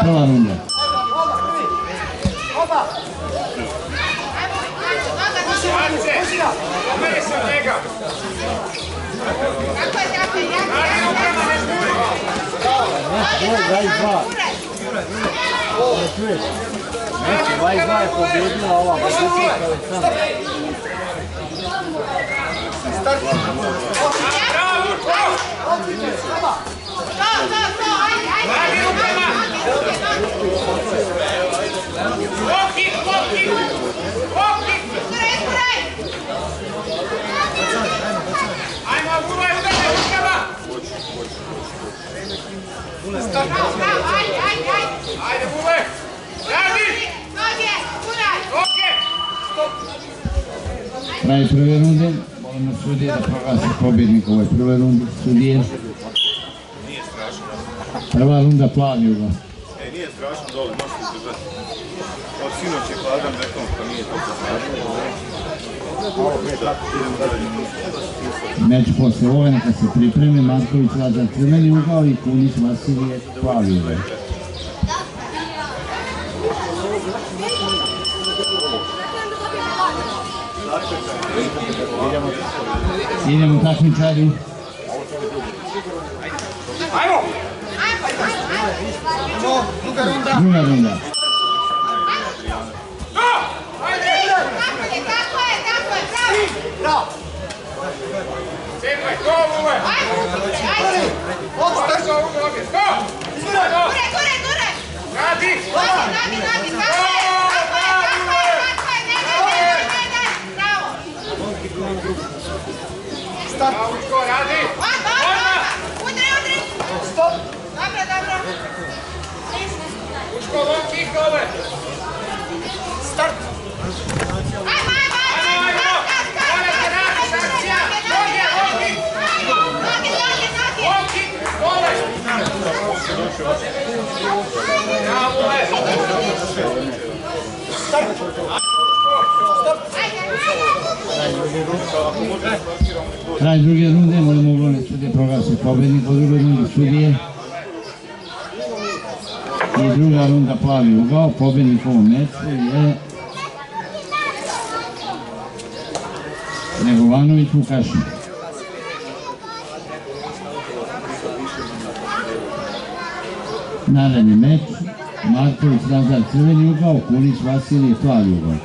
Prva runda. Vajzva je pobjedila ova pozicija kao i sam. Ajde, Bule! Radi! Kraj prve runde, molimo sudije da proglasi pobjednik ove prve runde. Sudije. Nije strašno. Prva runda plavi ugo. Nije strašno dole, možete izdržati. Od sinoć je hladan beton, pa nije to strašno. Meč posle ove neka se pripremi, Marković Lazar crveni ugao i Kunić Vasilije plavi ugao. Idemo takmičari. Ajmo! Druga runda. Čekaj, go, Bule! Ostaš ovu ovdje, go! Gure! Radi! Stop! Učko, radi! Udri! Stop! Dobro! Učko, long kick dole! Start! Kraj druge runde, molimo uglavne sudije proglasi pobjednik u drugoj rundi sudije. I druga runda plavi ugao, pobjednik u ovom meču je Negovanović Vukašin. Naredni meč, Marković Lazar crveni ugao, Kunić Vasilije plavi ugao.